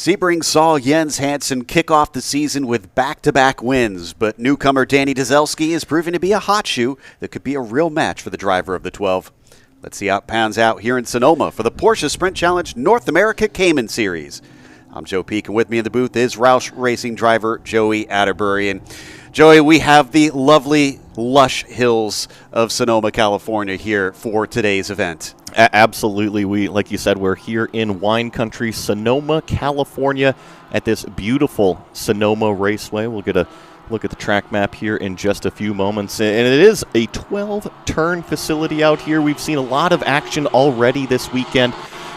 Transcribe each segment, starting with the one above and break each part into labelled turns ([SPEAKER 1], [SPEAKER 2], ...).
[SPEAKER 1] Sebring saw Jens Hansen kick off the season with back-to-back wins, but newcomer Danny Dzelski is proving to be a hot shoe that could be a real match for the driver of the 12. Let's see how it pans out here in Sonoma for the Porsche Sprint Challenge North America Cayman Series. I'm Joe Peak, and with me in the booth is Roush Racing driver Joey Atterbury. And Joey, we have the lovely, lush hills of Sonoma, California here for today's event.
[SPEAKER 2] Absolutely. Like you said, we're here in wine country, Sonoma, California, at this beautiful Sonoma Raceway. We'll get a look at the track map here in just a few moments. And it is a 12-turn facility out here. We've seen a lot of action already this weekend.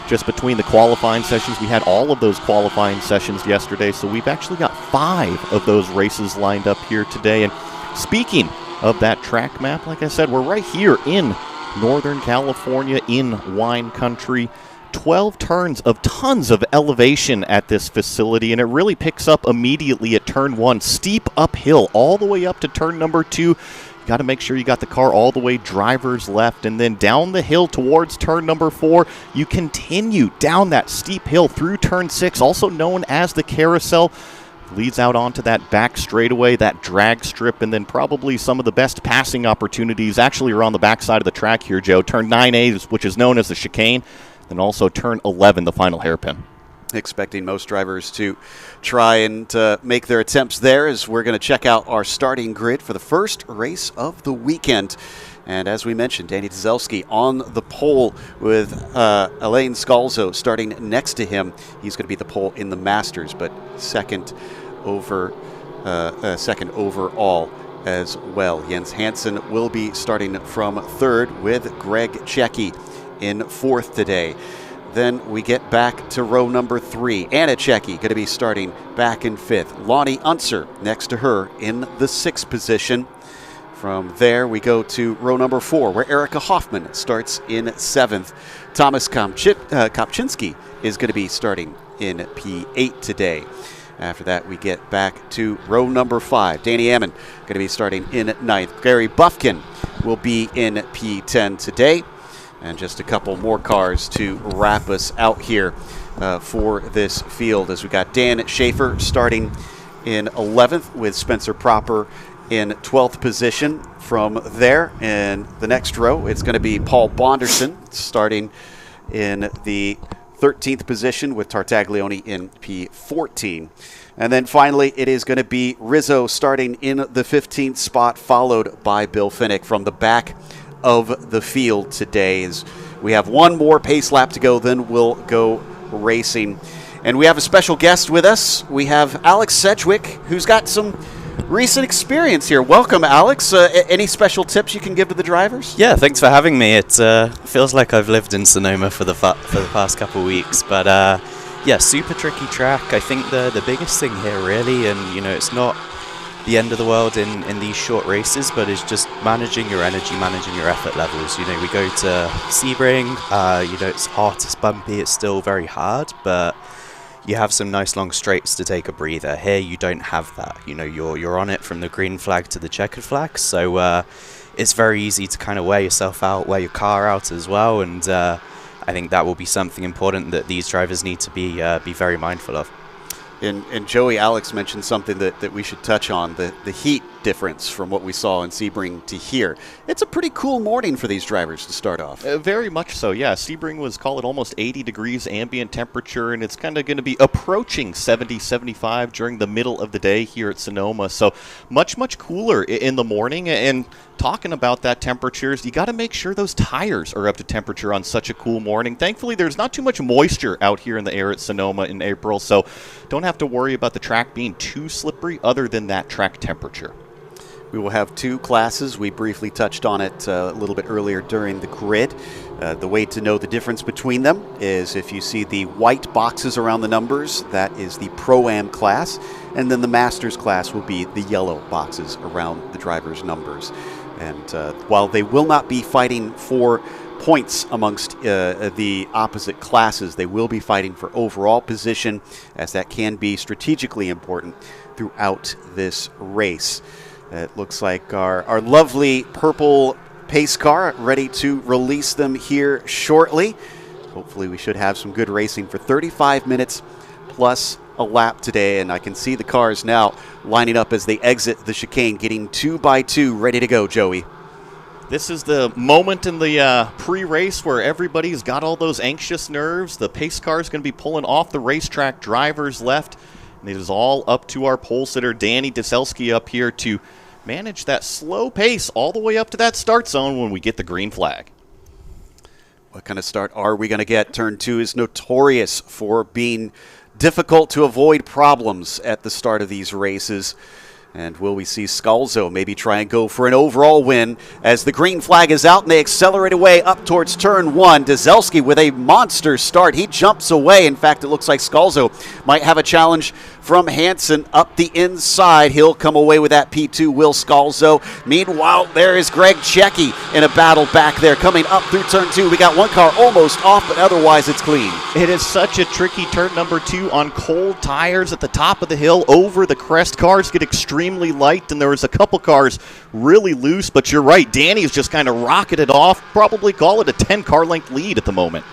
[SPEAKER 2] Just between the qualifying sessions, we had all of those qualifying sessions yesterday, so we've actually got 5 of those races lined up here today. And speaking of that track map, like I said, we're right here in Northern California in wine country. 12 turns of tons of elevation at this facility, and it really picks up immediately at turn 1. Steep uphill all the way up to turn number 2. Got to make sure you got the car all the way driver's left, and then down the hill towards turn number 4, you continue down that steep hill through turn 6, also known as the carousel. Leads out onto that back straightaway, that drag strip, and then probably some of the best passing opportunities actually are on the backside of the track here, Joe. Turn 9A, which is known as the chicane, and also turn 11, the final hairpin.
[SPEAKER 1] Expecting most drivers to try and make their attempts there, as we're going to check out our starting grid for the first race of the weekend. And as we mentioned, Danny Dzelski on the pole with Alain Scalzo starting next to him. He's going to be the pole in the Masters, but second overall as well. Jens Hansen will be starting from third with Greg Checchi in fourth today. Then we get back to row number 3. Anna Checchi going to be starting back in 5th. Lonnie Unser next to her in the 6th position. From there, we go to row number 4, where Erica Hoffman starts in 7th. Thomas Kopczynski is going to be starting in P8 today. After that, we get back to row number 5. Danny Ammon going to be starting in 9th. Gary Buffkin will be in P10 today. And just a couple more cars to wrap us out here for this field, as we got Dan Schaefer starting in 11th with Spencer Proper in 12th position. From there, in the next row, it's going to be Paul Bonderson starting in the 13th position with Tartaglione in P14. And then finally, it is going to be Rizzo starting in the 15th spot, followed by Bill Finnick from the back of the field today. As we have one more pace lap to go, then we'll go racing. And we have a special guest with us. We have Alex Sedgwick, who's got some recent experience here. Welcome, Alex. Any special tips you can give to the drivers?
[SPEAKER 3] Yeah, thanks for having me. It feels like I've lived in Sonoma for the past couple of weeks, but yeah, super tricky track. I think the biggest thing here really, and it's not the end of the world in these short races, but it's just managing your energy, managing your effort levels. We go to Sebring, it's hot, it's bumpy, it's still very hard, but you have some nice long straights to take a breather. Here you don't have that. You're on it from the green flag to the checkered flag, so it's very easy to kind of wear yourself out, wear your car out as well, and I think that will be something important that these drivers need to be very mindful of.
[SPEAKER 1] And Joey, Alex mentioned something that we should touch on, the heat difference from what we saw in Sebring to here. It's a pretty cool morning for these drivers to start off.
[SPEAKER 2] Very much so, yeah. Sebring was, call it, almost 80 degrees ambient temperature, and it's kind of going to be approaching 70, 75 during the middle of the day here at Sonoma. So much, much cooler in the morning. And talking about that temperatures, you got to make sure those tires are up to temperature on such a cool morning. Thankfully, there's not too much moisture out here in the air at Sonoma in April, so don't have to worry about the track being too slippery other than that track temperature.
[SPEAKER 1] We will have 2 classes. We briefly touched on it a little bit earlier during the grid. The way to know the difference between them is if you see the white boxes around the numbers, that is the Pro-Am class, and then the Masters class will be the yellow boxes around the driver's numbers. And while they will not be fighting for points amongst the opposite classes, they will be fighting for overall position, as that can be strategically important throughout this race. It looks like our lovely purple pace car ready to release them here shortly. Hopefully we should have some good racing for 35 minutes plus a lap today, and I can see the cars now lining up as they exit the chicane, getting 2 by 2 ready to go, Joey.
[SPEAKER 2] This is the moment in the pre-race where everybody's got all those anxious nerves. The pace car is going to be pulling off the racetrack, drivers left, and it is all up to our pole sitter, Danny Deselski, up here to manage that slow pace all the way up to that start zone when we get the green flag.
[SPEAKER 1] What kind of start are we going to get? Turn 2 is notorious for being difficult to avoid problems at the start of these races. And will we see Scalzo maybe try and go for an overall win as the green flag is out and they accelerate away up towards turn 1. Deselski with a monster start. He jumps away. In fact, it looks like Scalzo might have a challenge from Hansen up the inside. He'll come away with that P2, Will Scalzo. Meanwhile, there is Greg Checky in a battle back there. Coming up through turn 2, we got one car almost off, but otherwise it's clean.
[SPEAKER 2] It is such a tricky turn number 2 on cold tires at the top of the hill. Over the crest, cars get extremely light, and there was a couple cars really loose, but you're right, Danny's just kind of rocketed off. Probably call it a 10-car length lead at the moment.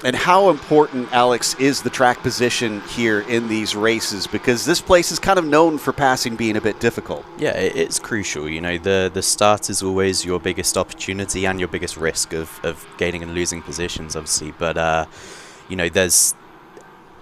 [SPEAKER 1] And how important, Alex, is the track position here in these races? Because this place is kind of known for passing being a bit difficult.
[SPEAKER 3] Yeah, it's crucial. You know, the start is always your biggest opportunity and your biggest risk of gaining and losing positions, obviously. But, you know,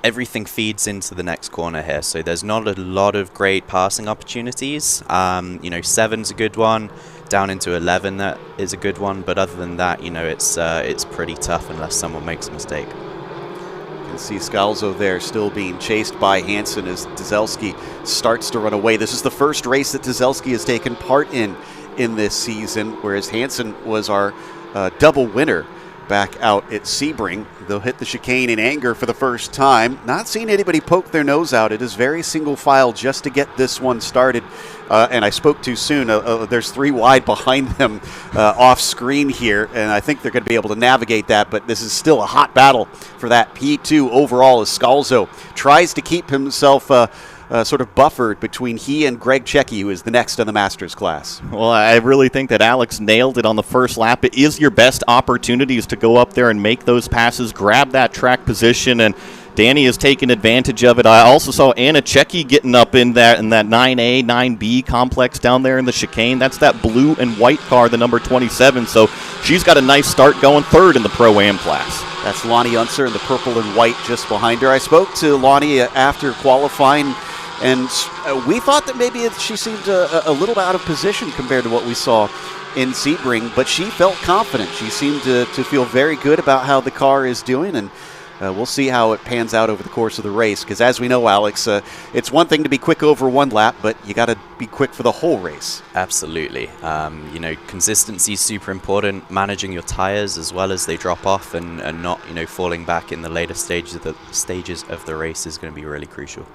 [SPEAKER 3] everything feeds into the next corner here, so there's not a lot of great passing opportunities. You know, 7's a good one. Down into 11, that is a good one, but other than that, you know, it's pretty tough unless someone makes a mistake.
[SPEAKER 1] You can see Scalzo there still being chased by Hansen as Deselski starts to run away. This is the first race that Deselski has taken part in this season, whereas Hansen was our double winner back out at Sebring. They'll hit the chicane in anger for the first time. Not seeing anybody poke their nose out. It is very single file just to get this one started. And I spoke too soon. There's 3 wide behind them off screen here, and I think they're going to be able to navigate that, but this is still a hot battle for that P2 overall as Scalzo tries to keep himself sort of buffered between he and Greg Checky, who is the next in the Masters class.
[SPEAKER 2] Well, I really think that Alex nailed it on the first lap. It is your best opportunities to go up there and make those passes, grab that track position, and Danny has taken advantage of it. I also saw Anna Checky getting up in that 9A, 9B complex down there in the chicane. That's that blue and white car, the number 27, so she's got a nice start going third in the Pro-Am class.
[SPEAKER 1] That's Lonnie Unser in the purple and white just behind her. I spoke to Lonnie after qualifying, and we thought that maybe she seemed a little out of position compared to what we saw in Sebring, but she felt confident. She seemed to feel very good about how the car is doing, and we'll see how it pans out over the course of the race, because as we know, Alex, it's one thing to be quick over one lap, but you got to be quick for the whole race.
[SPEAKER 3] Absolutely. You know, consistency is super important. Managing your tires as well as they drop off and not, you know, falling back in the later stages of the race is going to be really crucial.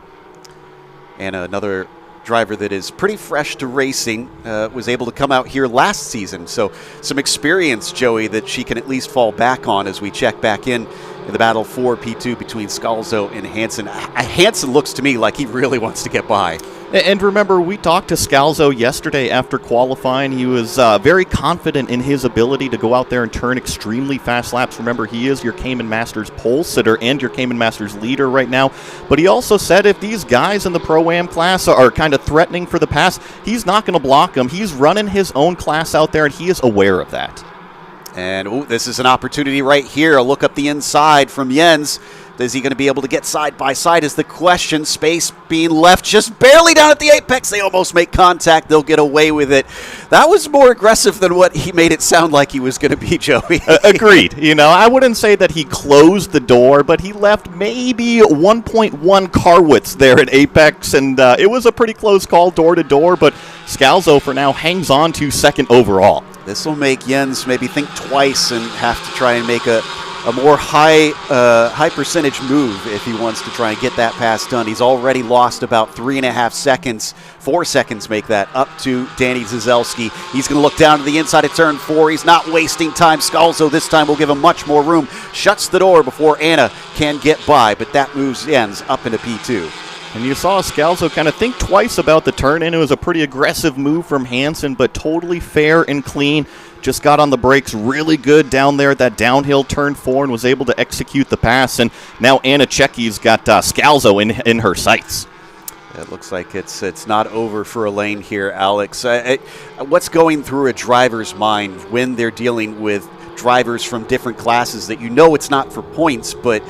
[SPEAKER 1] And another driver that is pretty fresh to racing, was able to come out here last season. So some experience, Joey, that she can at least fall back on as we check back in the battle for P2 between Scalzo and Hansen. Hansen looks to me like he really wants to get by.
[SPEAKER 2] And remember, we talked to Scalzo yesterday after qualifying. He was very confident in his ability to go out there and turn extremely fast laps. Remember, he is your Cayman Masters pole sitter and your Cayman Masters leader right now. But he also said if these guys in the Pro-Am class are kind of threatening for the pass, he's not going to block them. He's running his own class out there, and he is aware of that.
[SPEAKER 1] And this is an opportunity right here. A look up the inside from Jens. Is he going to be able to get side by side is the question. Space being left just barely down at the apex. They almost make contact. They'll get away with it. That was more aggressive than what he made it sound like he was going to be, Joey.
[SPEAKER 2] Agreed. You know, I wouldn't say that he closed the door, but he left maybe 1.1 car widths there at apex, and it was a pretty close call door to door, but Scalzo for now hangs on to second overall.
[SPEAKER 1] This will make Jens maybe think twice and have to try and make a more high percentage move if he wants to try and get that pass done. He's already lost about 3.5 seconds, 4 seconds make that, up to Danny Deselski. He's going to look down to the inside of turn 4. He's not wasting time. Scalzo this time will give him much more room. Shuts the door before Anna can get by, but that moves Jens up into P2.
[SPEAKER 2] And you saw Scalzo kind of think twice about the turn in. It was a pretty aggressive move from Hansen, but totally fair and clean. Just got on the brakes really good down there at that downhill turn 4 and was able to execute the pass. And now Anna Cecchi's got Scalzo in her sights.
[SPEAKER 1] It looks like it's not over for Elaine here, Alex. What's going through a driver's mind when they're dealing with drivers from different classes that you know it's not for points, but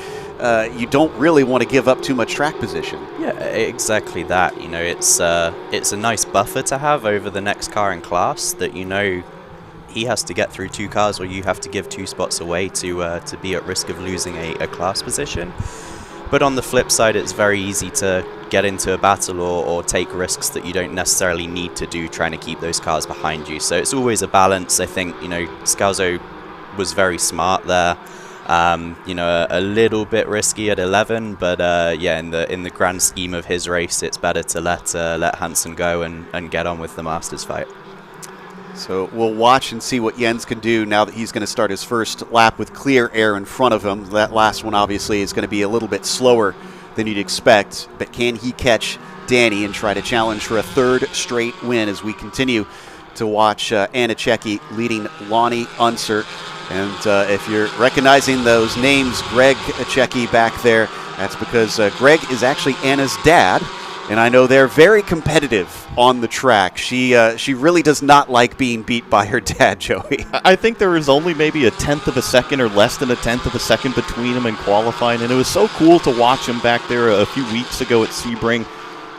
[SPEAKER 1] you don't really want to give up too much track position?
[SPEAKER 3] Yeah, exactly that. You know, it's a nice buffer to have over the next car in class that, you know, he has to get through 2 cars or you have to give 2 spots away to be at risk of losing a class position. But on the flip side, it's very easy to get into a battle or take risks that you don't necessarily need to do trying to keep those cars behind you. So it's always a balance. I think, you know, Scalzo was very smart there. You know, a little bit risky at 11, but yeah, in the grand scheme of his race, it's better to let Hansen go and get on with the Masters fight.
[SPEAKER 1] So we'll watch and see what Jens can do now that he's going to start his first lap with clear air in front of him. That last one obviously is going to be a little bit slower than you'd expect, but can he catch Danny and try to challenge for a 3rd straight win as we continue to watch Anna Cecchi leading Lonnie Unser. And if you're recognizing those names, Greg Cecchi back there, that's because Greg is actually Anna's dad. And I know they're very competitive on the track. She really does not like being beat by her dad, Joey.
[SPEAKER 2] I think there was only maybe a 1/10 of a second or less than a 1/10 of a second between them in qualifying, and it was so cool to watch him back there a few weeks ago at Sebring.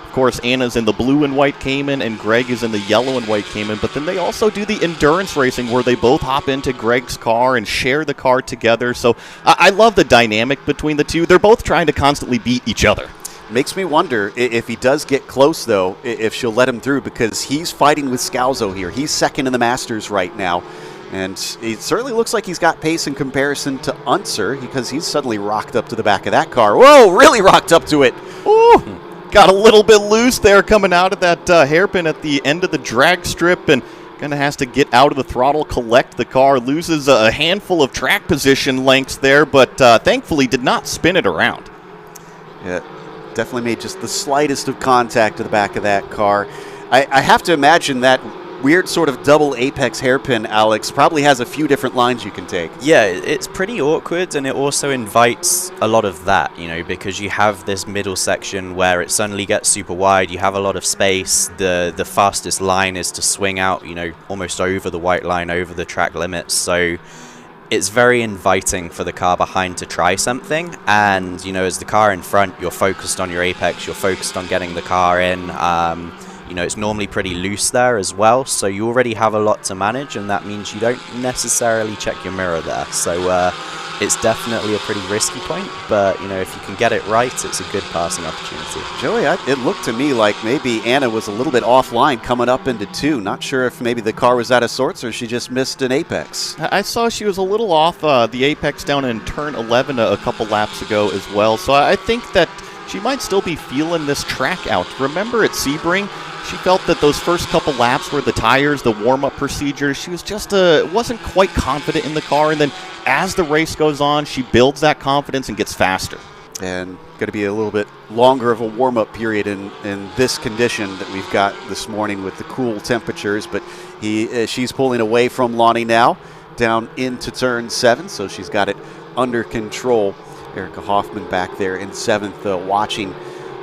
[SPEAKER 2] Of course, Anna's in the blue and white Cayman, and Greg is in the yellow and white Cayman, but then they also do the endurance racing where they both hop into Greg's car and share the car together. So I love the dynamic between the two. They're both trying to constantly beat each other.
[SPEAKER 1] Makes me wonder if he does get close, though, if she'll let him through, because he's fighting with Scalzo here. He's second in the Masters right now, and it certainly looks like he's got pace in comparison to Unser, because he's suddenly rocked up to the back of that car. Whoa, really rocked up to it.
[SPEAKER 2] Ooh, got a little bit loose there coming out of that hairpin at the end of the drag strip, and kind of has to get out of the throttle, collect the car, loses a handful of track position lengths there, but thankfully did not spin it around.
[SPEAKER 1] Yeah. Definitely made just the slightest of contact to the back of that car. I have to imagine that weird sort of double apex hairpin, Alex, probably has a few different lines you can take.
[SPEAKER 3] Yeah, it's pretty awkward, and it also invites a lot of that, you know, because you have this middle section where it suddenly gets super wide, you have a lot of space, the fastest line is to swing out, you know, almost over the white line, over the track limits, so it's very inviting for the car behind to try something, and, you know, as the car in front, you're focused on your apex, you're focused on getting the car in. You know, it's normally pretty loose there as well, so you already have a lot to manage, and that means you don't necessarily check your mirror there. So it's definitely a pretty risky point, but, you know, if you can get it right, it's a good passing opportunity.
[SPEAKER 1] Joey, it looked to me like maybe Anna was a little bit offline coming up into 2. Not sure if maybe the car was out of sorts or she just missed an apex.
[SPEAKER 2] I saw she was a little off the apex down in turn 11 a couple laps ago as well, so I think that she might still be feeling this track out. Remember at Sebring, she felt that those first couple laps were the tires, the warm-up procedures. She was just wasn't quite confident in the car, and then as the race goes on, she builds that confidence and gets faster.
[SPEAKER 1] And going to be a little bit longer of a warm-up period in this condition that we've got this morning with the cool temperatures. But she's pulling away from Lonnie now, down into turn 7, so she's got it under control. Erica Hoffman back there in 7th, watching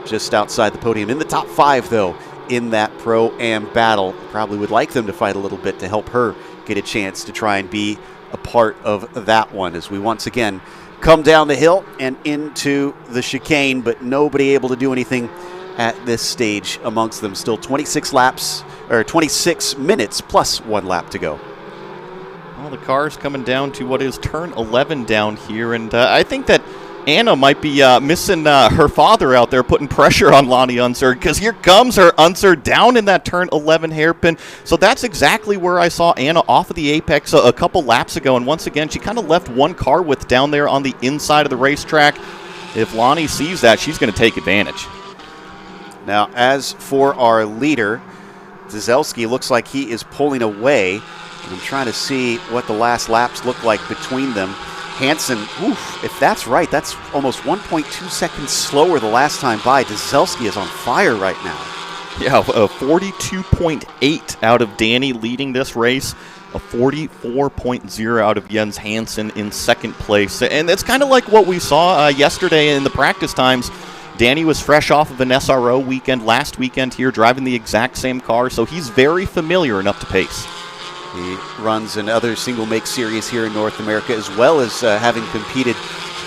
[SPEAKER 1] just outside the podium. In the top 5, though, in that Pro-Am battle. Probably would like them to fight a little bit to help her get a chance to try and be a part of that one, as we once again come down the hill and into the chicane, but nobody able to do anything at this stage amongst them. Still 26 minutes plus 1 lap to go.
[SPEAKER 2] Well, the car's coming down to what is turn 11 down here, and I think that Anna might be missing her father out there, putting pressure on Lonnie Unser, because here comes her Unser down in that turn 11 hairpin. So that's exactly where I saw Anna off of the apex a couple laps ago, and once again, she kind of left one car width down there on the inside of the racetrack. If Lonnie sees that, she's going to take advantage.
[SPEAKER 1] Now, as for our leader, Zizelski looks like he is pulling away. I'm trying to see what the last laps look like between them. Hansen, if that's right, that's almost 1.2 seconds slower the last time by. Dzelski is on fire right now.
[SPEAKER 2] Yeah, a 42.8 out of Danny leading this race. A 44.0 out of Jens Hansen in second place. And that's kind of like what we saw yesterday in the practice times. Danny was fresh off of an SRO weekend last weekend here, driving the exact same car, so he's very familiar enough to pace.
[SPEAKER 1] He runs in other single-make series here in North America, as well as having competed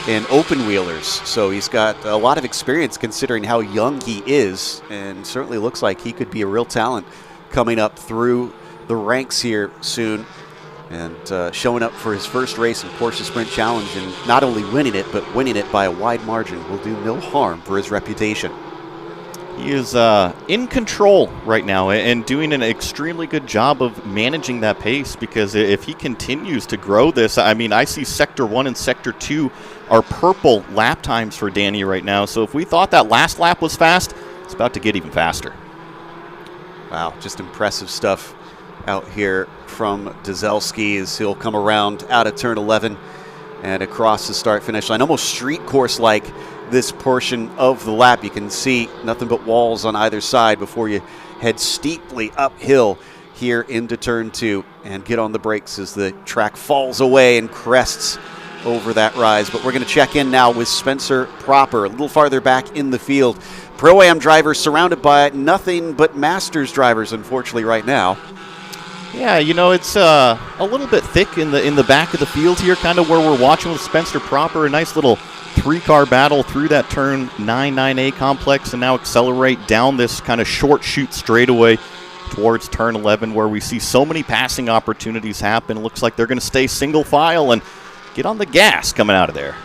[SPEAKER 1] in open wheelers. So he's got a lot of experience considering how young he is, and certainly looks like he could be a real talent coming up through the ranks here soon, and showing up for his first race in Porsche Sprint Challenge, and not only winning it, but winning it by a wide margin will do no harm for his reputation.
[SPEAKER 2] He is in control right now and doing an extremely good job of managing that pace, because if he continues to grow this, I mean, I see Sector 1 and Sector 2 are purple lap times for Danny right now. So if we thought that last lap was fast, it's about to get even faster.
[SPEAKER 1] Wow, just impressive stuff out here from Dzelski as he'll come around out of turn 11 and across the start-finish line. Almost street course-like this portion of the lap. You can see nothing but walls on either side before you head steeply uphill here into turn 2 and get on the brakes as the track falls away and crests over that rise. But we're going to check in now with Spencer Proper, a little farther back in the field. Pro-Am drivers surrounded by nothing but Masters drivers, unfortunately, right now.
[SPEAKER 2] Yeah, you know, it's a little bit thick in the back of the field here, kind of where we're watching with Spencer Proper. A nice little three-car battle through that turn 9A complex, and now accelerate down this kind of short shoot straightaway towards turn 11, where we see so many passing opportunities happen. It looks like they're going to stay single file and get on the gas coming out of there.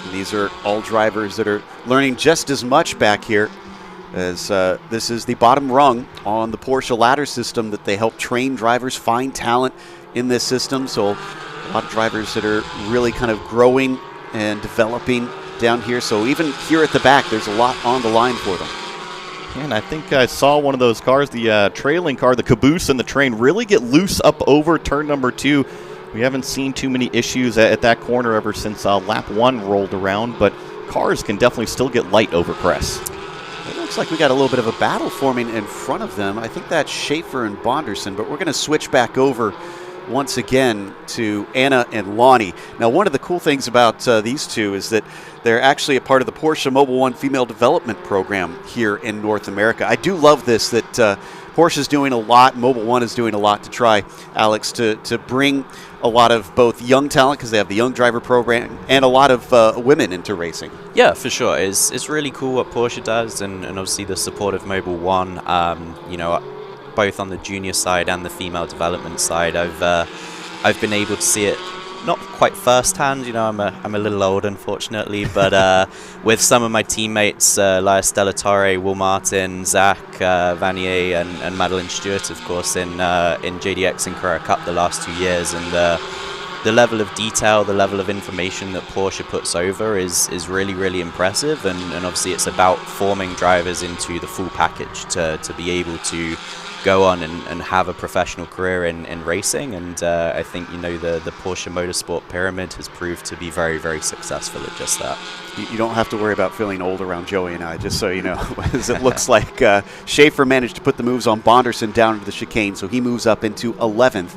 [SPEAKER 1] And these are all drivers that are learning just as much back here, as this is the bottom rung on the Porsche ladder system that they help train drivers, find talent in this system. So a lot of drivers that are really kind of growing and developing down here. So even here at the back, there's a lot on the line for them.
[SPEAKER 2] And I think I saw one of those cars, the trailing car, the caboose and the train, really get loose up over turn number 2. We haven't seen too many issues at that corner ever since lap 1 rolled around, but cars can definitely still get light over crest.
[SPEAKER 1] It looks like we got a little bit of a battle forming in front of them. I think that's Schaefer and Bonderson, but we're going to switch back over once again to Anna and Lonnie. Now, one of the cool things about these two is that they're actually a part of the Porsche Mobil 1 Female Development Program here in North America. I do love this, that Porsche is doing a lot, Mobil 1 is doing a lot to try, Alex, to bring a lot of both young talent, because they have the young driver program, and a lot of women into racing.
[SPEAKER 3] Yeah, for sure. It's really cool what Porsche does, and obviously the support of Mobil 1, you know, both on the junior side and the female development side. I've been able to see it, not quite firsthand. You know, I'm a little old, unfortunately, but with some of my teammates, Laia Stellatore, Will Martin, Zach Vanier, and Madeline Stewart, of course, in JDX and Carrera Cup the last 2 years, and the level of detail, the level of information that Porsche puts over is really, really impressive, and obviously it's about forming drivers into the full package to be able to go on and have a professional career in racing. And I think, you know, the Porsche Motorsport pyramid has proved to be very, very successful at just that.
[SPEAKER 1] You don't have to worry about feeling old around Joey and I, just so you know, as it looks like Schaefer managed to put the moves on Bonderson down into the chicane, so he moves up into 11th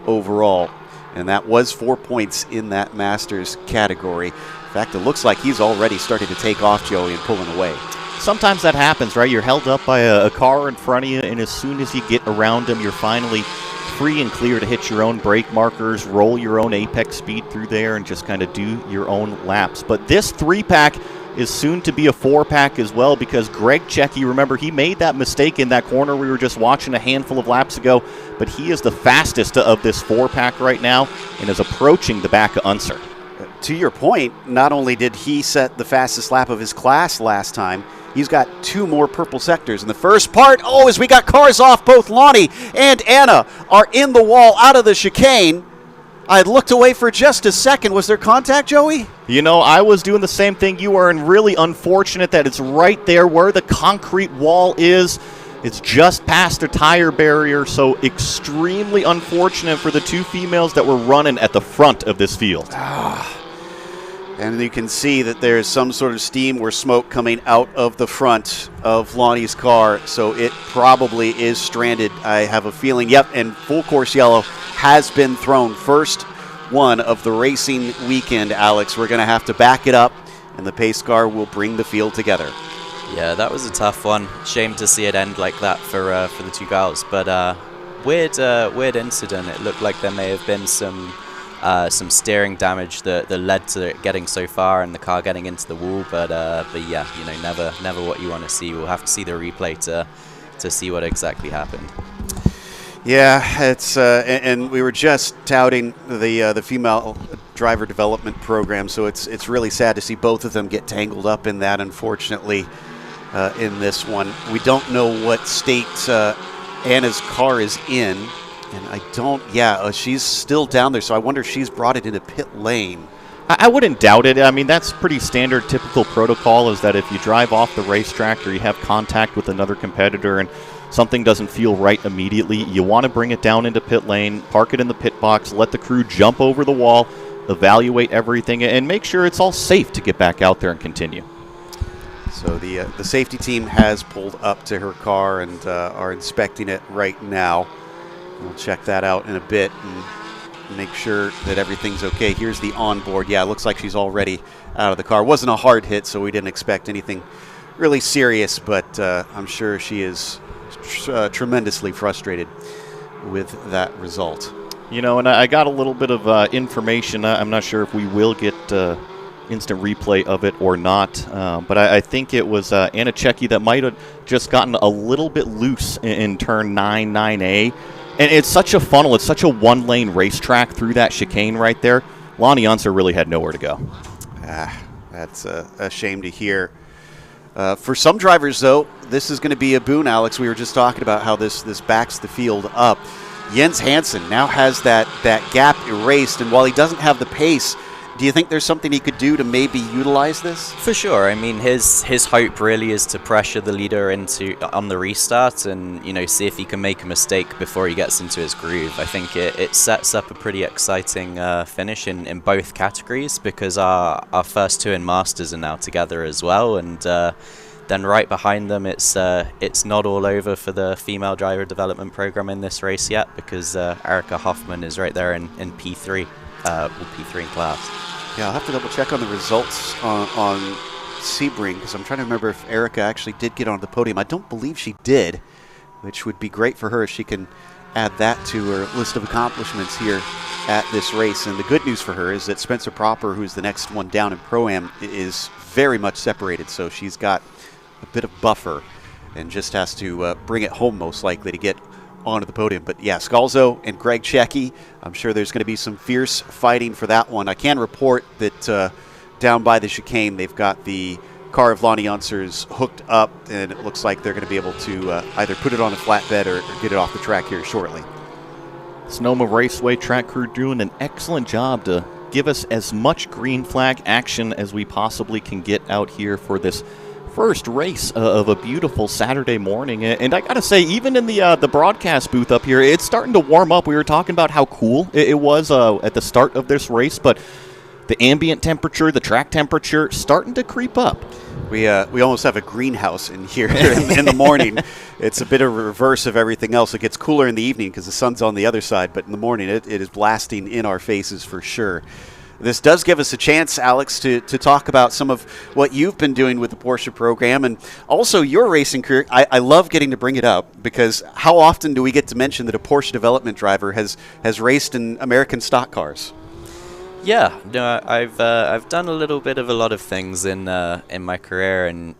[SPEAKER 1] overall. And that was 4 points in that Masters category. In fact, it looks like he's already starting to take off, Joey, and pulling away.
[SPEAKER 2] Sometimes that happens, right? You're held up by a car in front of you, and as soon as you get around them, you're finally free and clear to hit your own brake markers, roll your own apex speed through there, and just kind of do your own laps. But this 3-pack is soon to be a 4-pack as well, because Greg Checki, remember, he made that mistake in that corner we were just watching a handful of laps ago, but he is the fastest of this 4-pack right now and is approaching the back of Unser.
[SPEAKER 1] To your point, not only did he set the fastest lap of his class last time, he's got 2 more purple sectors in the first part. Oh, as we got cars off, both Lonnie and Anna are in the wall out of the chicane. I looked away for just a second. Was there contact, Joey?
[SPEAKER 2] You know, I was doing the same thing you were, and really unfortunate that it's right there where the concrete wall is. It's just past a tire barrier, so extremely unfortunate for the two females that were running at the front of this field.
[SPEAKER 1] And you can see that there's some sort of steam or smoke coming out of the front of Lonnie's car, so it probably is stranded. I have a feeling, yep, and full course yellow has been thrown. First one of the racing weekend, Alex. We're going to have to back it up, and the pace car will bring the field together.
[SPEAKER 3] Yeah, that was a tough one. Shame to see it end like that for the two girls, but weird incident. It looked like there may have been some steering damage that led to it getting so far and the car getting into the wall, but yeah, you know, never what you want to see. We'll have to see the replay to see what exactly happened.
[SPEAKER 1] Yeah, it's and we were just touting the female driver development program, so it's really sad to see both of them get tangled up in that, unfortunately, in this one. We don't know what state Anna's car is in. And she's still down there, so I wonder if she's brought it into pit lane.
[SPEAKER 2] I wouldn't doubt it. I mean, that's pretty standard, typical protocol, is that if you drive off the racetrack or you have contact with another competitor and something doesn't feel right immediately, you want to bring it down into pit lane, park it in the pit box, let the crew jump over the wall, evaluate everything, and make sure it's all safe to get back out there and continue.
[SPEAKER 1] So the safety team has pulled up to her car and are inspecting it right now. We'll check that out in a bit and make sure that everything's okay. Here's the onboard. Yeah, it looks like she's already out of the car. It wasn't a hard hit, so we didn't expect anything really serious, but I'm sure she is tremendously frustrated with that result.
[SPEAKER 2] You know, and I got a little bit of information. I'm not sure if we will get instant replay of it or not, but I think it was Anna Checki that might have just gotten a little bit loose in turn 9A. And it's such a funnel. It's such a one-lane racetrack through that chicane right there. Lonnie Unser really had nowhere to go.
[SPEAKER 1] That's a shame to hear. For some drivers, though, this is going to be a boon, Alex. We were just talking about how this backs the field up. Jens Hansen now has that gap erased, and while he doesn't have the pace, do you think there's something he could do to maybe utilize this?
[SPEAKER 3] For sure. I mean, his hope really is to pressure the leader on the restart and, you know, see if he can make a mistake before he gets into his groove. I think it sets up a pretty exciting finish in both categories, because our first two in Masters are now together as well, and then right behind them, it's not all over for the female driver development program in this race yet, because Erica Hoffman is right there in P3. P3 in class.
[SPEAKER 1] Yeah, I'll have to double check on the results on Sebring, because I'm trying to remember if Erica actually did get onto the podium. I don't believe she did, which would be great for her if she can add that to her list of accomplishments here at this race. And the good news for her is that Spencer Proper, who's the next one down in Pro-Am, is very much separated, so she's got a bit of buffer and just has to bring it home most likely to get onto the podium. But yeah, Scalzo and Greg Checki, I'm sure there's going to be some fierce fighting for that one. I can report that down by the chicane, they've got the car of Lonnie Unser's hooked up, and it looks like they're going to be able to either put it on a flatbed or get it off the track here shortly.
[SPEAKER 2] Sonoma Raceway track crew doing an excellent job to give us as much green flag action as we possibly can get out here for this first race of a beautiful Saturday morning. And I gotta say, even in the broadcast booth up here, it's starting to warm up. We were talking about how cool it was at the start of this race, but the ambient temperature, the track temperature, starting to creep up.
[SPEAKER 1] We almost have a greenhouse in here in the morning. It's a bit of a reverse of everything else. It gets cooler in the evening because the sun's on the other side, but in the morning it is blasting in our faces for sure. This does give us a chance, Alex, to talk about some of what you've been doing with the Porsche program and also your racing career. I love getting to bring it up because how often do we get to mention that a Porsche development driver has raced in American stock cars?
[SPEAKER 3] Yeah, no, I've done a little bit of a lot of things in my career, and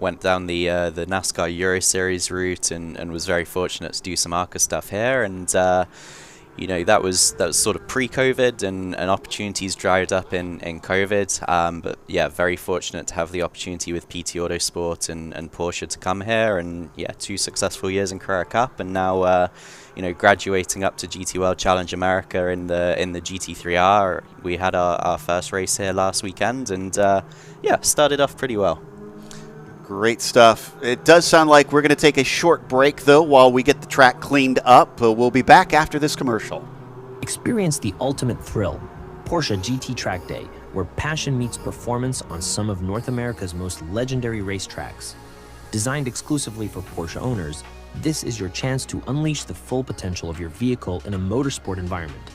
[SPEAKER 3] went down the NASCAR Euro Series route and was very fortunate to do some ARCA stuff here, and that was sort of pre-COVID, and opportunities dried up in COVID. But yeah, very fortunate to have the opportunity with PT Autosport and Porsche to come here, and 2 successful years in Carrera Cup, and now graduating up to GT World Challenge America in the GT3R. We had our first race here last weekend, and started off pretty well.
[SPEAKER 1] Great stuff. It does sound like we're going to take a short break, though, while we get the track cleaned up. We'll be back after this commercial.
[SPEAKER 4] Experience the ultimate thrill, Porsche GT Track Day, where passion meets performance on some of North America's most legendary racetracks. Designed exclusively for Porsche owners, this is your chance to unleash the full potential of your vehicle in a motorsport environment.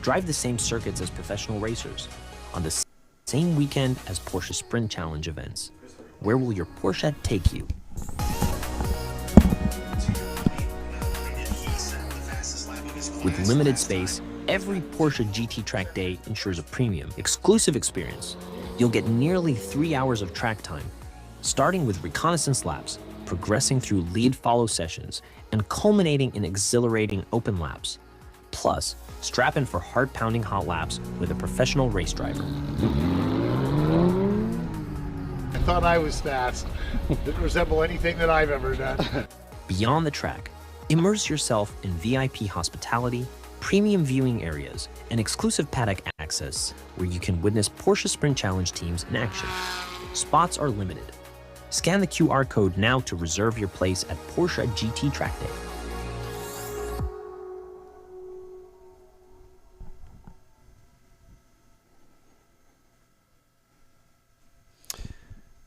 [SPEAKER 4] Drive the same circuits as professional racers on the same weekend as Porsche Sprint Challenge events. Where will your Porsche take you? With limited space, every Porsche GT Track Day ensures a premium, exclusive experience. You'll get nearly 3 hours of track time, starting with reconnaissance laps, progressing through lead-follow sessions, and culminating in exhilarating open laps. Plus, strap in for heart-pounding hot laps with a professional race driver.
[SPEAKER 5] I thought I was fast. Didn't resemble anything that I've ever done.
[SPEAKER 4] Beyond the track, immerse yourself in VIP hospitality, premium viewing areas, and exclusive paddock access where you can witness Porsche Sprint Challenge teams in action. Spots are limited. Scan the QR code now to reserve your place at Porsche GT Track Day.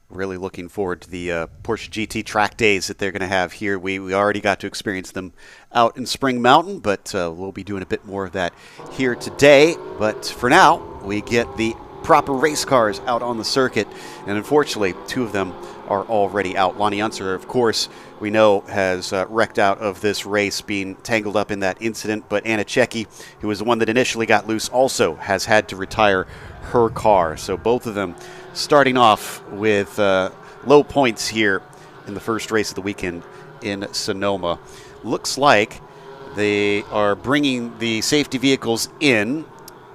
[SPEAKER 1] Really looking forward to the Porsche GT track days that they're going to have here. We already got to experience them out in Spring Mountain, but we'll be doing a bit more of that here today. But for now, we get the proper race cars out on the circuit, and unfortunately, 2 of them are already out. Lonnie Unser, of course, we know has wrecked out of this race, being tangled up in that incident, but Anna Cecchi, who was the one that initially got loose, also has had to retire her car. So both of them starting off with low points here in the first race of the weekend in Sonoma. Looks like they are bringing the safety vehicles in,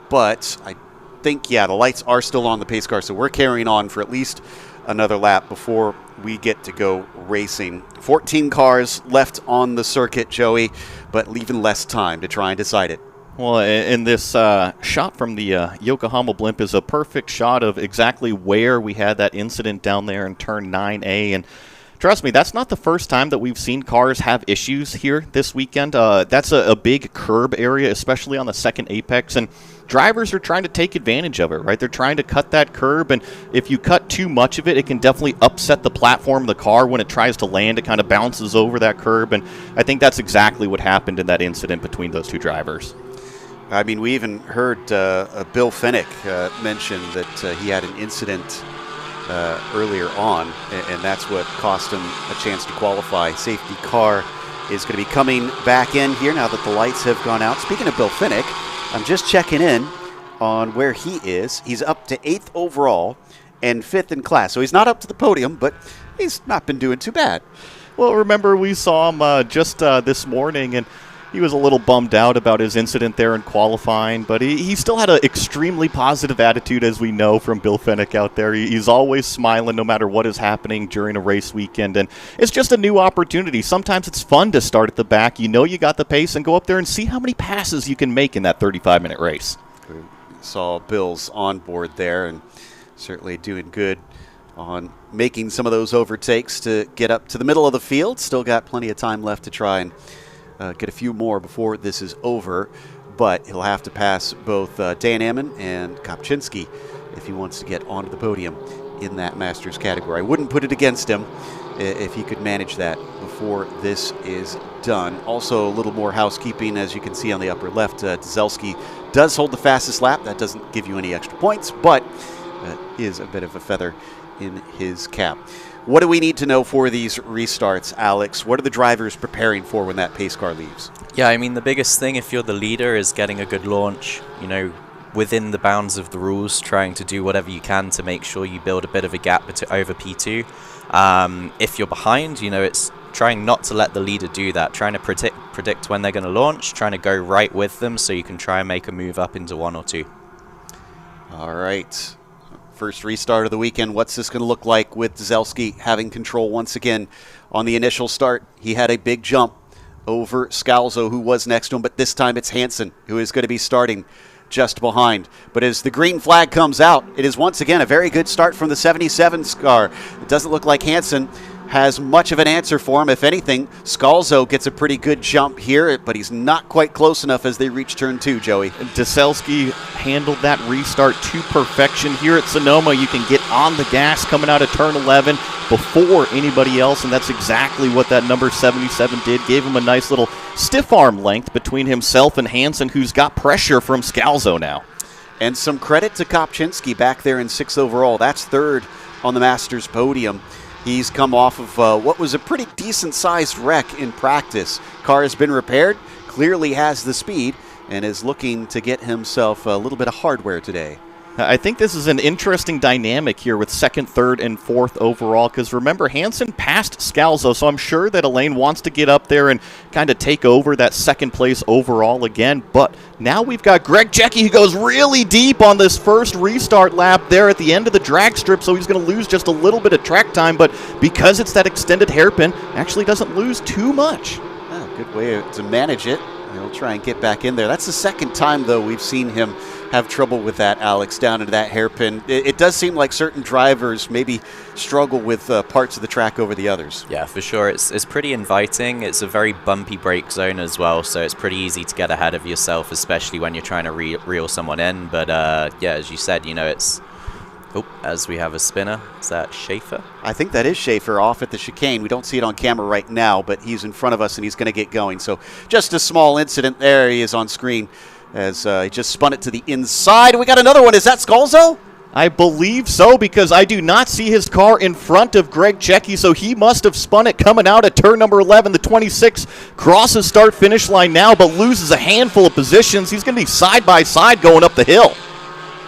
[SPEAKER 1] but I think, yeah, the lights are still on the pace car, so we're carrying on for at least another lap before we get to go racing. 14 cars left on the circuit, Joey, but leaving less time to try and decide it.
[SPEAKER 2] Well, and this shot from the Yokohama blimp is a perfect shot of exactly where we had that incident down there in turn 9A. And trust me, that's not the first time that we've seen cars have issues here this weekend. That's a big curb area, especially on the second apex. And drivers are trying to take advantage of it, right? They're trying to cut that curb, and if you cut too much of it, it can definitely upset the platform of the car. When it tries to land, it kind of bounces over that curb, and I think that's exactly what happened in that incident between those 2 drivers.
[SPEAKER 1] I mean, we even heard Bill Fennick mention that he had an incident earlier on, and that's what cost him a chance to qualify. Safety car is going to be coming back in here now that the lights have gone out. Speaking of Bill Fennick, I'm just checking in on where he is. He's up to 8th overall and 5th in class. So he's not up to the podium, but he's not been doing too bad.
[SPEAKER 2] Well, remember, we saw him just this morning, and he was a little bummed out about his incident there in qualifying, but he still had an extremely positive attitude, as we know from Bill Fennick out there. He's always smiling no matter what is happening during a race weekend, and it's just a new opportunity. Sometimes it's fun to start at the back. You know you got the pace, and go up there and see how many passes you can make in that 35-minute race.
[SPEAKER 1] We saw Bill's onboard there, and certainly doing good on making some of those overtakes to get up to the middle of the field. Still got plenty of time left to try and get a few more before this is over, but he'll have to pass both Dan Ammon and Kopczynski if he wants to get onto the podium in that Masters category. I wouldn't put it against him if he could manage that before this is done. Also, a little more housekeeping, as you can see on the upper left. Dzelski does hold the fastest lap. That doesn't give you any extra points, but is a bit of a feather in his cap. What do we need to know for these restarts, Alex? What are the drivers preparing for when that pace car leaves?
[SPEAKER 3] Yeah, I mean, the biggest thing if you're the leader is getting a good launch, within the bounds of the rules, trying to do whatever you can to make sure you build a bit of a gap over P2. If you're behind, it's trying not to let the leader do that, trying to predict when they're going to launch, trying to go right with them so you can try and make a move up into 1 or 2.
[SPEAKER 1] All right. First restart of the weekend. What's this going to look like with Dzelski having control once again on the initial start? He had a big jump over Scalzo, who was next to him, but this time it's Hansen who is going to be starting just behind. But as the green flag comes out, it is once again a very good start from the 77 car. It doesn't look like Hansen has much of an answer for him. If anything, Scalzo gets a pretty good jump here, but he's not quite close enough as they reach turn 2, Joey.
[SPEAKER 2] Deselski handled that restart to perfection. Here at Sonoma, you can get on the gas coming out of turn 11 before anybody else, and that's exactly what that number 77 did. Gave him a nice little stiff arm length between himself and Hansen, who's got pressure from Scalzo now.
[SPEAKER 1] And some credit to Kopczynski back there in 6th overall. That's 3rd on the Masters podium. He's come off of what was a pretty decent-sized wreck in practice. Car has been repaired, clearly has the speed, and is looking to get himself a little bit of hardware today.
[SPEAKER 2] I think this is an interesting dynamic here with 2nd, 3rd, and 4th overall, because remember, Hansen passed Scalzo, so I'm sure that Elaine wants to get up there and kind of take over that 2nd place overall again. But now we've got Greg Czecki, who goes really deep on this first restart lap there at the end of the drag strip, so he's going to lose just a little bit of track time, but because it's that extended hairpin, actually doesn't lose too much.
[SPEAKER 1] Oh, good way to manage it. He'll try and get back in there. That's the 2nd time, though, we've seen him have trouble with that, Alex, down into that hairpin. It does seem like certain drivers maybe struggle with parts of the track over the others.
[SPEAKER 3] Yeah, for sure. It's pretty inviting. It's a very bumpy brake zone as well, so it's pretty easy to get ahead of yourself, especially when you're trying to reel someone in. But yeah, as you said, you know, it's... Oh, as we have a spinner. Is that Schaefer?
[SPEAKER 1] I think that is Schaefer off at the chicane. We don't see it on camera right now, but he's in front of us and he's going to get going. So just a small incident there. He is on screen as he just spun it to the inside. We got another one. Is that Scalzo?
[SPEAKER 2] I believe so, because I do not see his car in front of Greg Czecki, so he must have spun it coming out at turn number 11. The 26 crosses start-finish line now, but loses a handful of positions. He's going to be side by side going up the hill.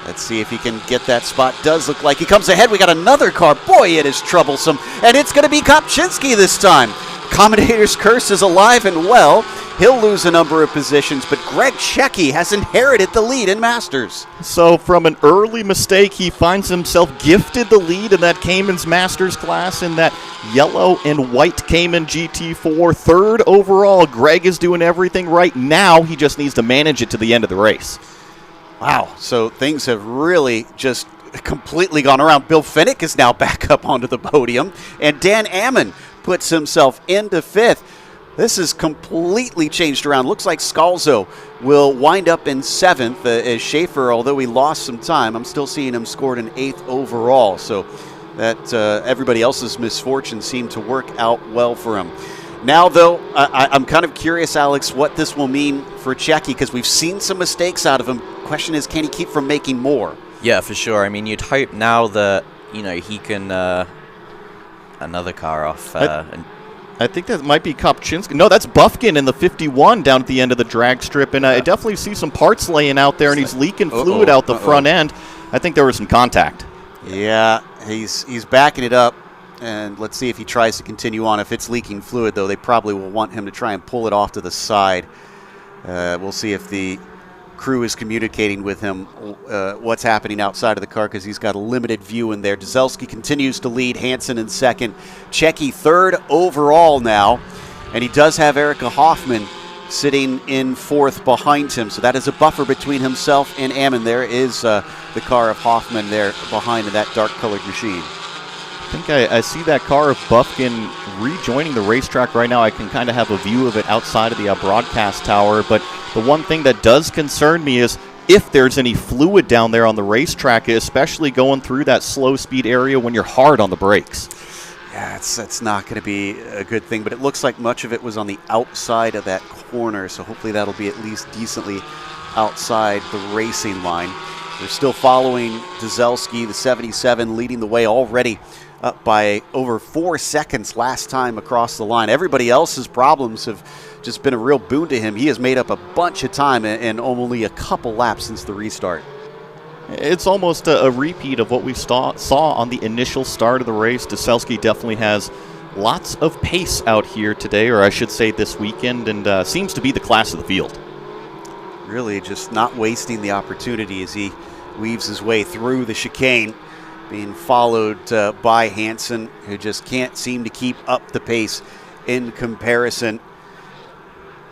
[SPEAKER 1] Let's see if he can get that spot. Does look like he comes ahead. We got another car. Boy, it is troublesome. And it's going to be Kopczynski this time. Commentator's curse is alive and well. He'll lose a number of positions, but Greg Czecki has inherited the lead in Masters.
[SPEAKER 2] So from an early mistake, he finds himself gifted the lead in that Cayman's Masters class in that yellow and white Cayman GT4. 3rd overall, Greg is doing everything right now. He just needs to manage it to the end of the race.
[SPEAKER 1] Wow, so things have really just completely gone around. Bill Finnick is now back up onto the podium, and Dan Ammon puts himself into 5th. This is completely changed around. Looks like Scalzo will wind up in 7th as Schaefer, although he lost some time. I'm still seeing him scored an 8th overall, so that everybody else's misfortune seemed to work out well for him. Now, though, I'm kind of curious, Alex, what this will mean for Czecki, because we've seen some mistakes out of him. Question is, can he keep from making more?
[SPEAKER 3] Yeah, for sure. I mean, you'd hope now that, you know, he can... another car off.
[SPEAKER 2] I think that might be Kopczynski. No, that's Bufkin in the 51 down at the end of the drag strip, and I definitely see some parts laying out there, and he's leaking fluid out the front end. I think there was some contact.
[SPEAKER 1] Yeah, he's backing it up, and let's see if he tries to continue on. If it's leaking fluid, though, they probably will want him to try and pull it off to the side. We'll see if the crew is communicating with him what's happening outside of the car, because he's got a limited view in there. Deselski continues to lead, Hansen in 2nd, Czecki 3rd overall now, and he does have Erica Hoffman sitting in 4th behind him, so that is a buffer between himself and Ammon. There is the car of Hoffman there behind in that dark-colored machine.
[SPEAKER 2] I think I see that car of Bufkin rejoining the racetrack right now. I can kind of have a view of it outside of the broadcast tower, but the one thing that does concern me is if there's any fluid down there on the racetrack, especially going through that slow speed area when you're hard on the brakes.
[SPEAKER 1] Yeah, it's not going to be a good thing, but it looks like much of it was on the outside of that corner, so hopefully that'll be at least decently outside the racing line. They're still following Deselski, the 77, leading the way already up by over 4 seconds last time across the line. Everybody else's problems have just been a real boon to him. He has made up a bunch of time in only a couple laps since the restart.
[SPEAKER 2] It's almost a repeat of what we saw on the initial start of the race. Deselski definitely has lots of pace out here today, or I should say this weekend, and seems to be the class of the field.
[SPEAKER 1] Really just not wasting the opportunity as he weaves his way through the chicane, being followed by Hansen, who just can't seem to keep up the pace in comparison.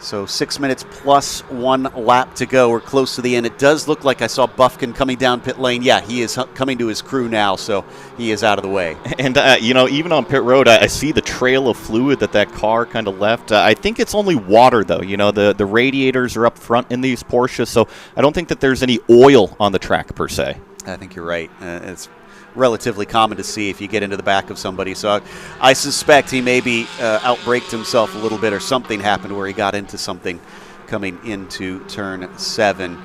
[SPEAKER 1] So 6 minutes plus 1 lap to go. We're close to the end. It does look like I saw Buffkin coming down pit lane. Yeah, he is coming to his crew now, so he is out of the way.
[SPEAKER 2] And, even on pit road, I see the trail of fluid that car kind of left. I think it's only water, though. The radiators are up front in these Porsches, so I don't think that there's any oil on the track, per se.
[SPEAKER 1] I think you're right. It's relatively common to see if you get into the back of somebody. So I suspect he maybe outbraked himself a little bit, or something happened where he got into something coming into turn 7.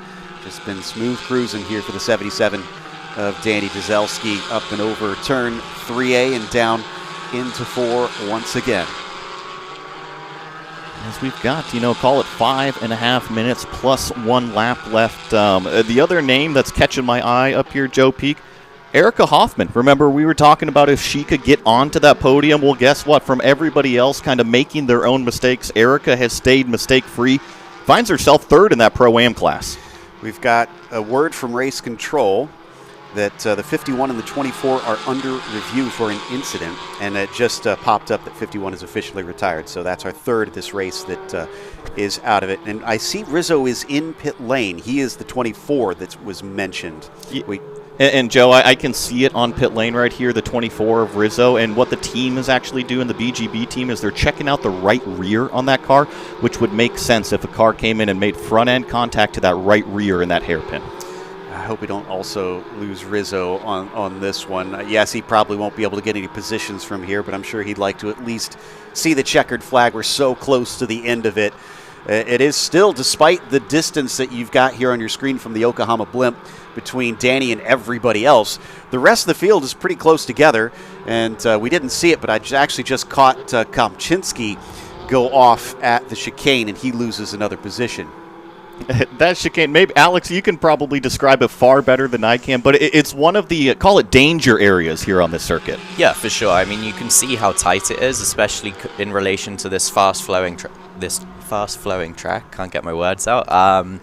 [SPEAKER 1] Just been smooth cruising here for the 77 of Danny Dzelski, up and over turn 3A and down into 4 once again.
[SPEAKER 2] As we've got, call it 5.5 minutes plus 1 lap left. The other name that's catching my eye up here, Joe Peak, Erica Hoffman. Remember, we were talking about if she could get onto that podium. Well, guess what? From everybody else kind of making their own mistakes, Erica has stayed mistake-free, finds herself third in that Pro-Am class.
[SPEAKER 1] We've got a word from race control that the 51 and the 24 are under review for an incident, and it just popped up that 51 is officially retired. So that's our third of this race that is out of it. And I see Rizzo is in pit lane. He is the 24 that was mentioned.
[SPEAKER 2] And Joe, I can see it on pit lane right here, the 24 of Rizzo, and what the team is actually doing, the BGB team, is they're checking out the right rear on that car, which would make sense if a car came in and made front-end contact to that right rear in that hairpin.
[SPEAKER 1] I hope we don't also lose Rizzo on this one. Yes, he probably won't be able to get any positions from here, but I'm sure he'd like to at least see the checkered flag. We're so close to the end of it. It is still, despite the distance that you've got here on your screen from the Yokohama blimp between Danny and everybody else, the rest of the field is pretty close together, and we didn't see it, but I actually just caught Komchinski go off at the chicane, and he loses another position.
[SPEAKER 2] That chicane, maybe, Alex, you can probably describe it far better than I can, but it's one of the, call it danger areas here on this circuit.
[SPEAKER 3] Yeah, for sure. I mean, you can see how tight it is, especially in relation to this fast-flowing track. Can't get my words out.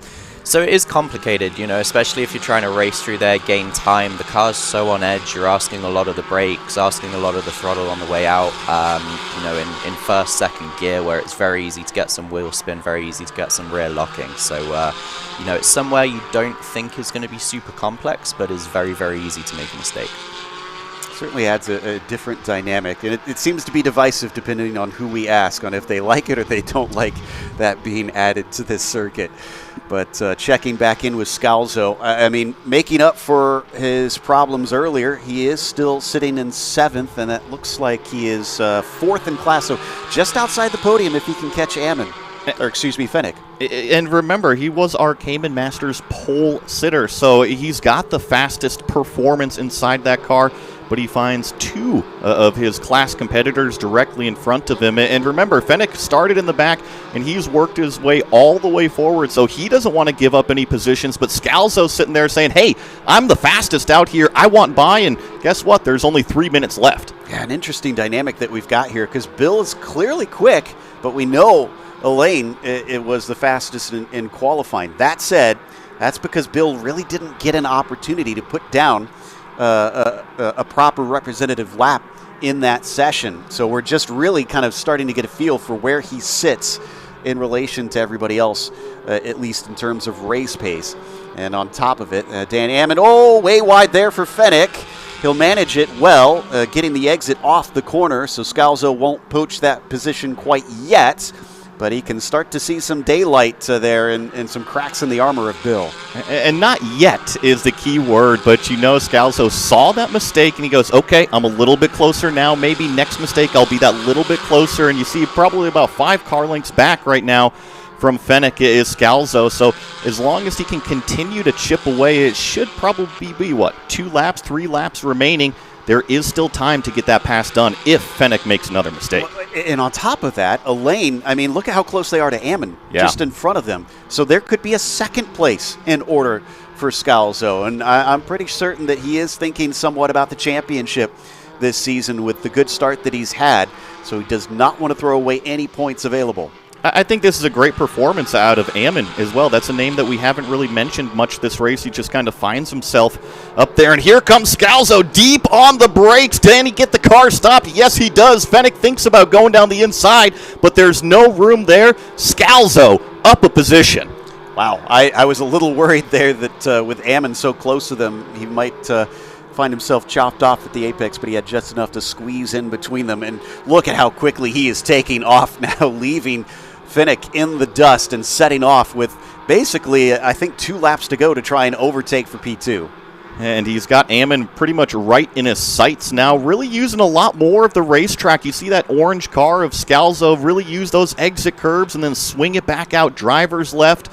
[SPEAKER 3] So it is complicated, especially if you're trying to race through there, gain time. The car's so on edge, you're asking a lot of the brakes, asking a lot of the throttle on the way out, in first, second gear, where it's very easy to get some wheel spin, very easy to get some rear locking. So, it's somewhere you don't think is going to be super complex, but is very, very easy to make a mistake.
[SPEAKER 1] Certainly adds a different dynamic, and it seems to be divisive depending on who we ask, on if they like it or they don't like that being added to this circuit. But checking back in with Scalzo, I mean, making up for his problems earlier, he is still sitting in 7th, and it looks like he is 4th in class, so just outside the podium if he can catch Fennick.
[SPEAKER 2] And remember, he was our Cayman Masters pole sitter, so he's got the fastest performance inside that car, but he finds 2 of his class competitors directly in front of him. And remember, Fennick started in the back, and he's worked his way all the way forward, so he doesn't want to give up any positions. But Scalzo's sitting there saying, hey, I'm the fastest out here. I want by, and guess what? There's only 3 minutes left.
[SPEAKER 1] Yeah, an interesting dynamic that we've got here, because Bill is clearly quick, but we know Elaine, it was the fastest in qualifying. That said, that's because Bill really didn't get an opportunity to put down a proper representative lap in that session. So we're just really kind of starting to get a feel for where he sits in relation to everybody else, at least in terms of race pace. And on top of it, Dan Ammon, way wide there for Fennick. He'll manage it well, getting the exit off the corner, so Scalzo won't poach that position quite yet. But he can start to see some daylight there and some cracks in the armor of Bill.
[SPEAKER 2] And not yet is the key word, but Scalzo saw that mistake and he goes, okay, I'm a little bit closer now. Maybe next mistake I'll be that little bit closer. And you see probably about 5 car lengths back right now from Fennick is Scalzo. So as long as he can continue to chip away, it should probably be, 2 laps, 3 laps remaining. There is still time to get that pass done if Fennick makes another mistake.
[SPEAKER 1] And on top of that, Elaine, I mean, look at how close they are to Ammon, just in front of them. So there could be a second place in order for Scalzo. And I'm pretty certain that he is thinking somewhat about the championship this season with the good start that he's had. So he does not want to throw away any points available.
[SPEAKER 2] I think this is a great performance out of Ammon as well. That's a name that we haven't really mentioned much this race. He just kind of finds himself up there. And here comes Scalzo deep on the brakes. Can he get the car stopped? Yes, he does. Fennick thinks about going down the inside, but there's no room there. Scalzo up a position.
[SPEAKER 1] Wow, I was a little worried there that with Ammon so close to them, he might find himself chopped off at the apex, but he had just enough to squeeze in between them. And look at how quickly he is taking off now, leaving Fennick in the dust and setting off with basically, I think, 2 laps to go to try and overtake for P2.
[SPEAKER 2] And he's got Ammon pretty much right in his sights now, really using a lot more of the racetrack. You see that orange car of Scalzo really use those exit curbs and then swing it back out driver's left.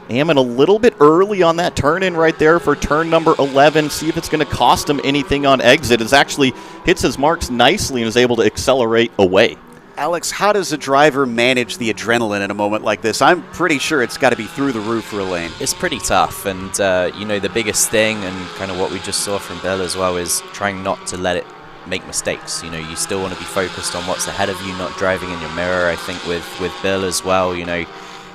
[SPEAKER 2] Ammon a little bit early on that turn-in right there for turn number 11. See if it's going to cost him anything on exit. It actually hits his marks nicely and is able to accelerate away.
[SPEAKER 1] Alex, how does a driver manage the adrenaline in a moment like this? I'm pretty sure it's got to be through the roof for Elaine.
[SPEAKER 3] It's pretty tough, and the biggest thing, and kind of what we just saw from Bill as well, is trying not to let it make mistakes. You still want to be focused on what's ahead of you, not driving in your mirror. I think with Bill as well,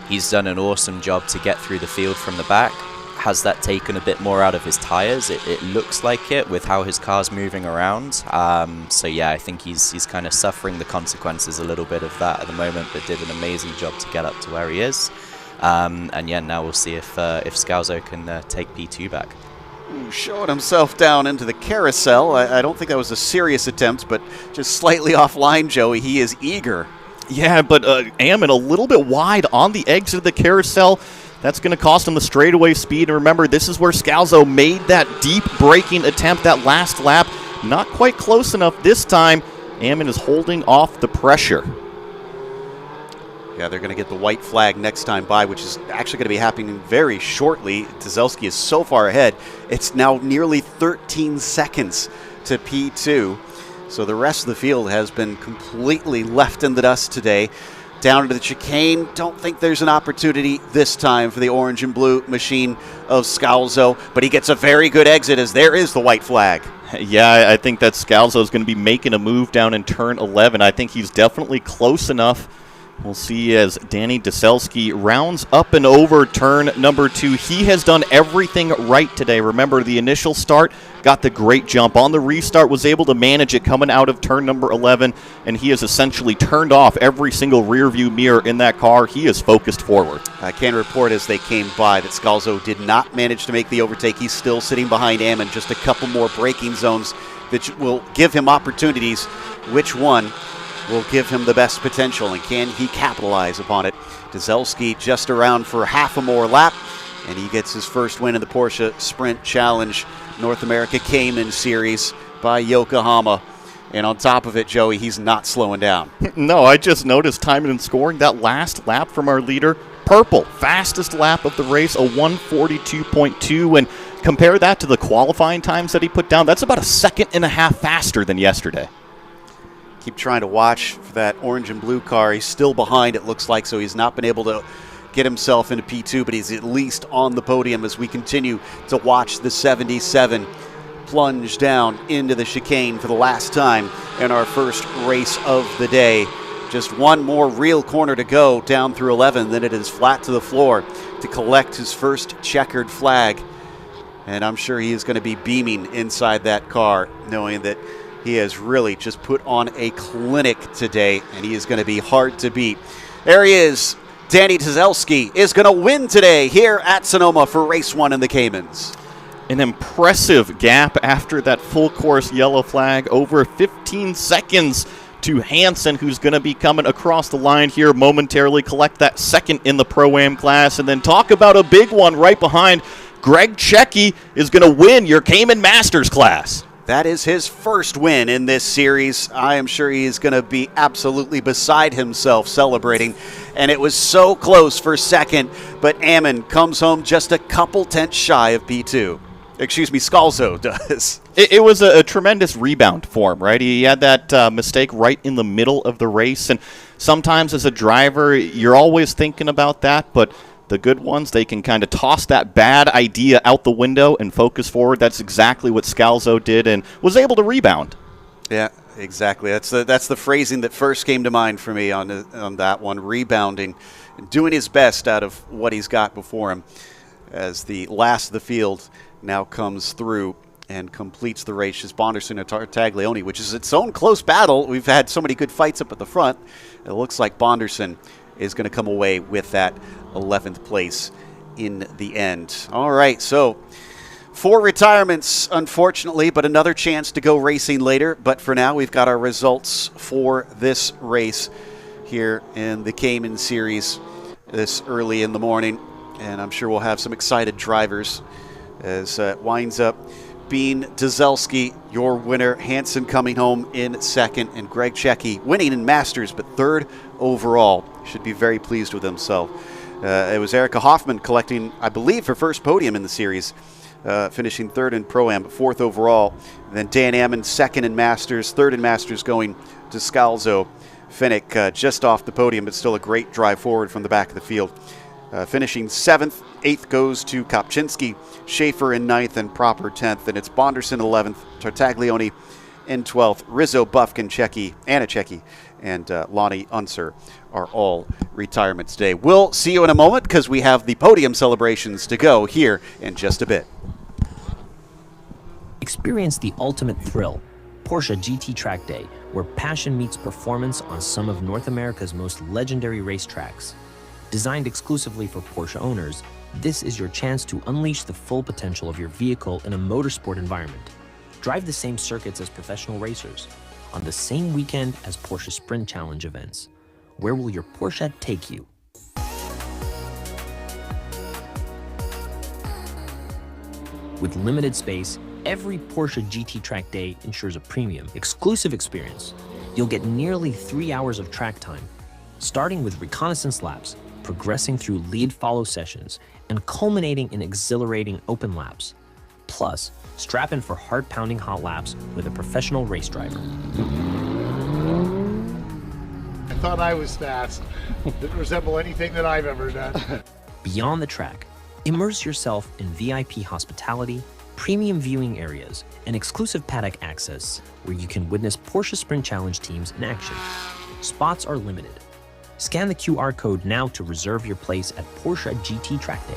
[SPEAKER 3] he's done an awesome job to get through the field from the back. Has that taken a bit more out of his tires? It looks like it with how his car's moving around. So yeah, I think he's kind of suffering the consequences a little bit of that at the moment, but did an amazing job to get up to where he is. And yeah, now we'll see if Scalzo can take P2 back.
[SPEAKER 1] Showing himself down into the carousel. I don't think that was a serious attempt, but just slightly offline, Joey. He is eager.
[SPEAKER 2] Yeah, but Ammon a little bit wide on the exit of the carousel. That's going to cost him the straightaway speed. And remember, this is where Scalzo made that deep braking attempt that last lap. Not quite close enough this time. Ammon is holding off the pressure.
[SPEAKER 1] Yeah, they're going to get the white flag next time by, which is actually going to be happening very shortly. Tuzelski is so far ahead. It's now nearly 13 seconds to P2. So the rest of the field has been completely left in the dust today. Down into the chicane. Don't think there's an opportunity this time for the orange and blue machine of Scalzo, but he gets a very good exit as there is the white flag.
[SPEAKER 2] Yeah, I think that Scalzo is going to be making a move down in turn 11. I think he's definitely close enough. We'll see as Danny Deselski rounds up and over turn number 2. He has done everything right today. Remember, the initial start got the great jump. On the restart, was able to manage it coming out of turn number 11, and he has essentially turned off every single rear view mirror in that car. He is focused forward.
[SPEAKER 1] I can report as they came by that Scalzo did not manage to make the overtake. He's still sitting behind Ammon. Just a couple more braking zones that will give him opportunities. Which one will give him the best potential, and can he capitalize upon it? Deselski just around for half a more lap, and he gets his first win in the Porsche Sprint Challenge North America Cayman Series by Yokohama. And on top of it, Joey, he's not slowing down.
[SPEAKER 2] No, I just noticed timing and scoring that last lap from our leader. Purple, fastest lap of the race, a 1:42.2, and compare that to the qualifying times that he put down. That's about a second and a half faster than yesterday.
[SPEAKER 1] Keep trying to watch for that orange and blue car. He's still behind, it looks like, so he's not been able to get himself into P2, but he's at least on the podium as we continue to watch the 77 plunge down into the chicane for the last time in our first race of the day. Just one more real corner to go down through 11, then it is flat to the floor to collect his first checkered flag. And I'm sure he is going to be beaming inside that car, knowing that he has really just put on a clinic today, and he is going to be hard to beat. There he is. Danny Tuzelski is going to win today here at Sonoma for race 1 in the Caymans.
[SPEAKER 2] An impressive gap after that full course yellow flag, over 15 seconds to Hansen, who's going to be coming across the line here momentarily, collect that second in the Pro-Am class, and then talk about a big one right behind. Greg Checky is going to win your Cayman Masters class.
[SPEAKER 1] That is his first win in this series. I am sure he is going to be absolutely beside himself celebrating. And it was so close for second, but Ammon comes home just a couple tenths shy of P2. Excuse me, Scalzo does.
[SPEAKER 2] It was a tremendous rebound for him, right? He had that mistake right in the middle of the race. And sometimes as a driver, you're always thinking about that, but the good ones, they can kind of toss that bad idea out the window and focus forward. That's exactly what Scalzo did and was able to rebound.
[SPEAKER 1] Yeah, Exactly. That's the phrasing that first came to mind for me on that one. Rebounding, doing his best out of what he's got before him, as the last of the field now comes through and completes the race. Is Bonderson and Tartaglione, which is its own close battle. We've had so many good fights up at the front. It looks like Bonderson is going to come away with that 11th place in the end. All right, so 4 retirements, unfortunately, but another chance to go racing later. But for now, we've got our results for this race here in the Cayman Series this early in the morning. And I'm sure we'll have some excited drivers as it winds up being Dzelski, your winner. Hansen coming home in second, and Greg Checki winning in Masters, but third overall. Should be very pleased with himself. It was Erica Hoffman collecting, I believe, her first podium in the series, finishing third in Pro-Am, but fourth overall. And then Dan Ammon second in Masters, third in Masters going to Scalzo. Finnick just off the podium, but still a great drive forward from the back of the field. Finishing 7th, 8th goes to Kopczynski, Schaefer in 9th, and Proper 10th. And it's Bonderson 11th, Tartaglione in 12th, Rizzo, Bufkin, Checki, Anna Checki, and Lonnie Unser are all retirements today. We'll see you in a moment because we have the podium celebrations to go here in just a bit.
[SPEAKER 4] Experience the ultimate thrill, Porsche GT Track Day, where passion meets performance on some of North America's most legendary racetracks. Designed exclusively for Porsche owners, this is your chance to unleash the full potential of your vehicle in a motorsport environment. Drive the same circuits as professional racers, on the same weekend as Porsche Sprint Challenge events. Where will your Porsche take you? With limited space, every Porsche GT Track Day ensures a premium, exclusive experience. You'll get nearly 3 hours of track time, starting with reconnaissance laps, progressing through lead-follow sessions, and culminating in exhilarating open laps. Plus, strap in for heart-pounding hot laps with a professional race driver.
[SPEAKER 5] I thought I was fast. Didn't resemble anything that I've ever done.
[SPEAKER 4] Beyond the track, immerse yourself in VIP hospitality, premium viewing areas, and exclusive paddock access where you can witness Porsche Sprint Challenge teams in action. Spots are limited. Scan the QR code now to reserve your place at Porsche GT Track Day.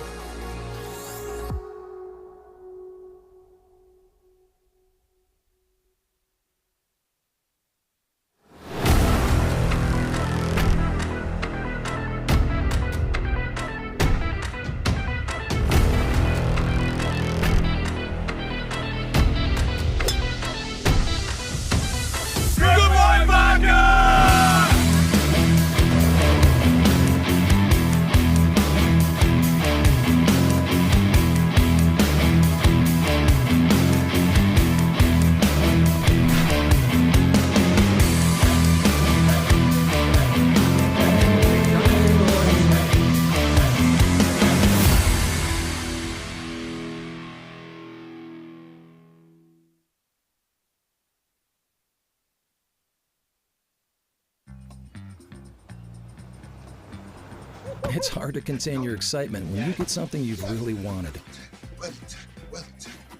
[SPEAKER 6] It's hard to contain your excitement when you get something you've really wanted.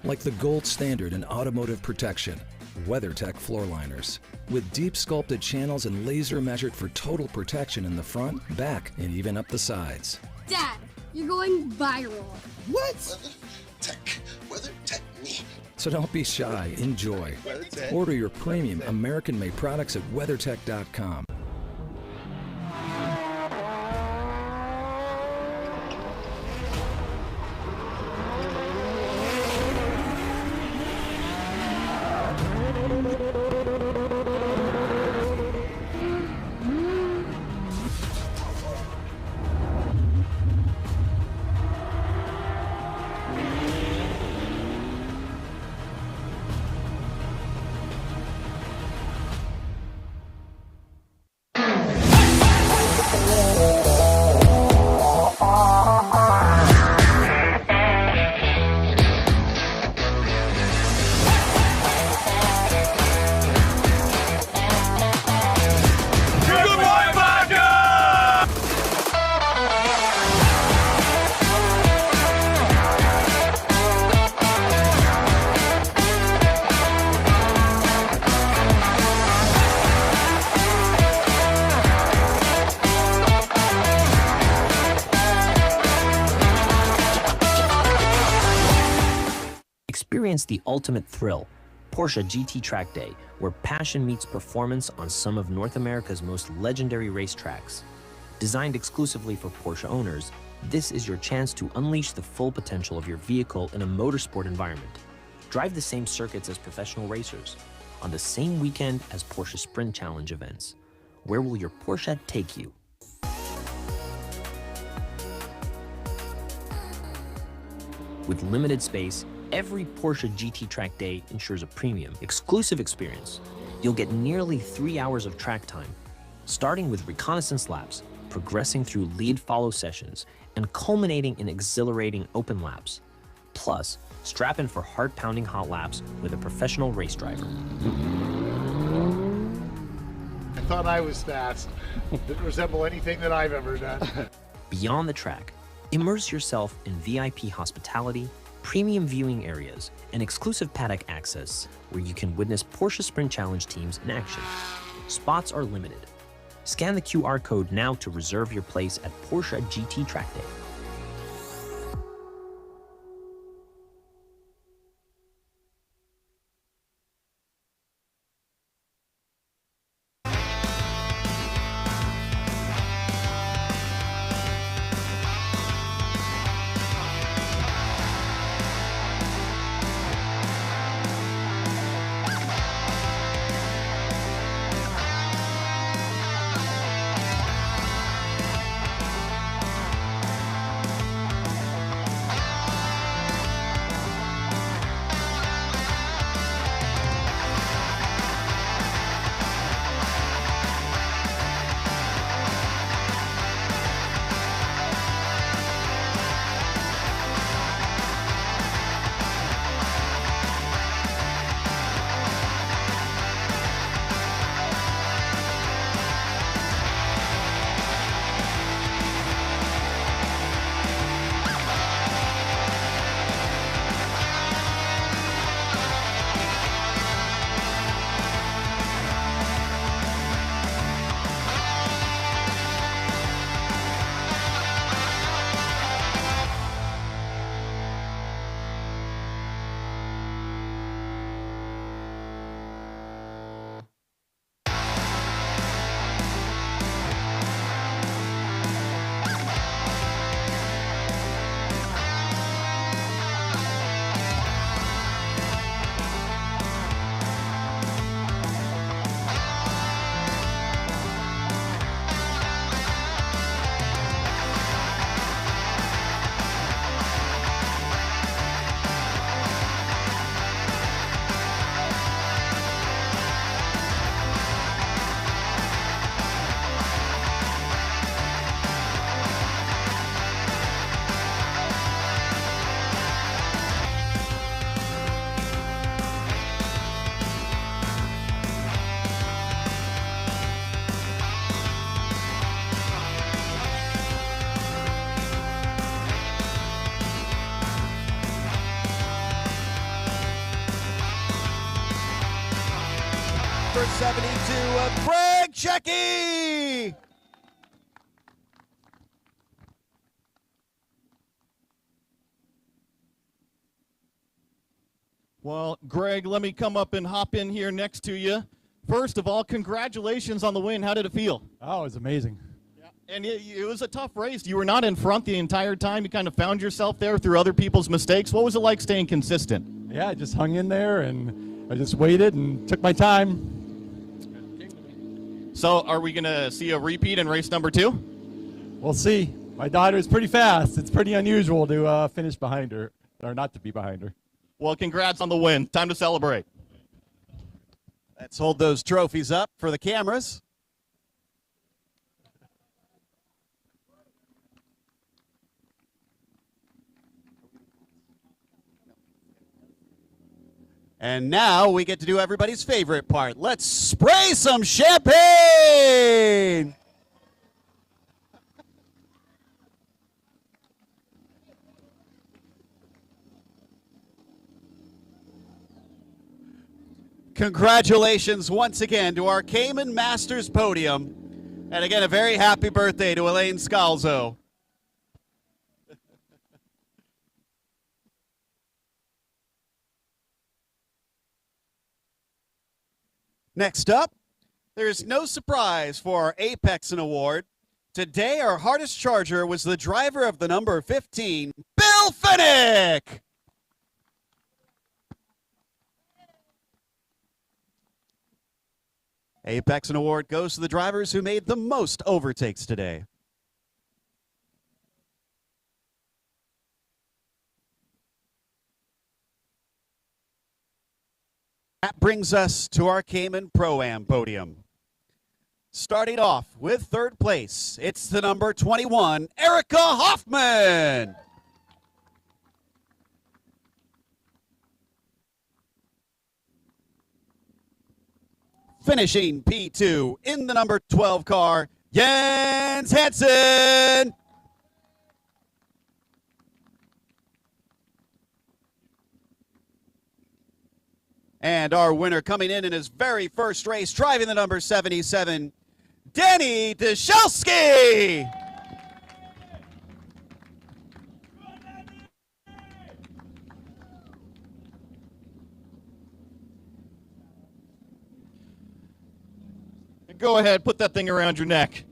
[SPEAKER 6] Like the gold standard in automotive protection, WeatherTech floor liners. With deep sculpted channels and laser measured for total protection in the front, back, and even up the sides.
[SPEAKER 7] Dad, you're going viral.
[SPEAKER 8] What? WeatherTech me.
[SPEAKER 6] So don't be shy, enjoy. Order your premium American-made products at WeatherTech.com.
[SPEAKER 4] Experience the ultimate thrill, Porsche GT Track Day, where passion meets performance on some of North America's most legendary racetracks. Designed exclusively for Porsche owners, this is your chance to unleash the full potential of your vehicle in a motorsport environment. Drive the same circuits as professional racers, on the same weekend as Porsche Sprint Challenge events. Where will your Porsche take you? With limited space, every Porsche GT Track Day ensures a premium, exclusive experience. You'll get nearly 3 hours of track time, starting with reconnaissance laps, progressing through lead-follow sessions, and culminating in exhilarating open laps. Plus, strap in for heart-pounding hot laps with a professional race driver.
[SPEAKER 5] I thought I was fast. Didn't resemble anything that I've ever done.
[SPEAKER 4] Beyond the track, immerse yourself in VIP hospitality, premium viewing areas, and exclusive paddock access where you can witness Porsche Sprint Challenge teams in action. Spots are limited. Scan the QR code now to reserve your place at Porsche GT Track Day.
[SPEAKER 8] Number 72 of Greg Checky.
[SPEAKER 2] Well, Greg, let me come up and hop in here next to you. First of all, congratulations on the win. How did it feel?
[SPEAKER 9] Oh, it was amazing.
[SPEAKER 2] And it was a tough race. You were not in front the entire time. You kind of found yourself there through other people's mistakes. What was it like staying consistent?
[SPEAKER 9] Yeah, I just hung in there and I just waited and took my time.
[SPEAKER 2] So are we going to see a repeat in race number 2?
[SPEAKER 9] We'll see. My daughter's pretty fast. It's pretty unusual to finish behind her, or not to be behind her.
[SPEAKER 2] Well, congrats on the win. Time to celebrate.
[SPEAKER 8] Let's hold those trophies up for the cameras. And now we get to do everybody's favorite part. Let's spray some champagne! Congratulations once again to our Cayman Masters podium. And again, a very happy birthday to Elaine Scalzo. Next up, there's no surprise for our Apex Award. Today, our hardest charger was the driver of the number 15, Bill Finnick. Apex Award goes to the drivers who made the most overtakes today. That brings us to our Cayman Pro-Am podium. Starting off with third place, it's the number 21, Erica Hoffman. Finishing P2 in the number 12 car, Jens Hansen. And our winner coming in his very first race, driving the number 77, Danny Deshelski.
[SPEAKER 2] Go ahead, put that thing around your neck.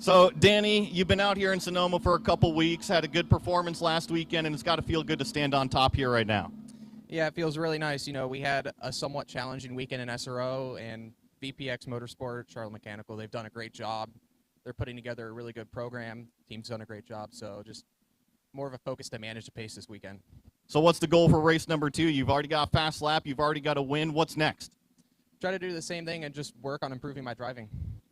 [SPEAKER 2] So, Danny, you've been out here in Sonoma for a couple weeks, had a good performance last weekend, and it's got to feel good to stand on top here right now.
[SPEAKER 10] Yeah, it feels really nice. You know, we had a somewhat challenging weekend in SRO, and VPX Motorsport, Charlotte Mechanical, they've done a great job. They're putting together a really good program. Team's done a great job, so just more of a focus to manage the pace this weekend.
[SPEAKER 2] So what's the goal for race number 2? You've already got a fast lap. You've already got a win. What's next?
[SPEAKER 10] Try to do the same thing and just work on improving my driving.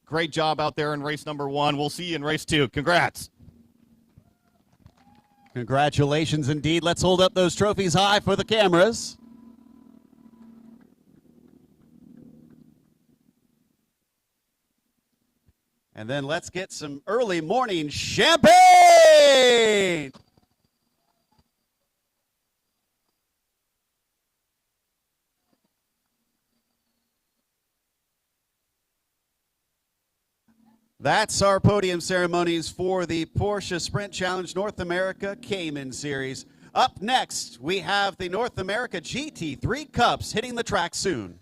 [SPEAKER 2] Great job out there in race number 1. We'll see you in race 2. Congrats.
[SPEAKER 8] Congratulations indeed. Let's hold up those trophies high for the cameras. And then let's get some early morning champagne. That's our podium ceremonies for the Porsche Sprint Challenge North America Cayman Series. Up next, we have the North America GT3 Cups hitting the track soon.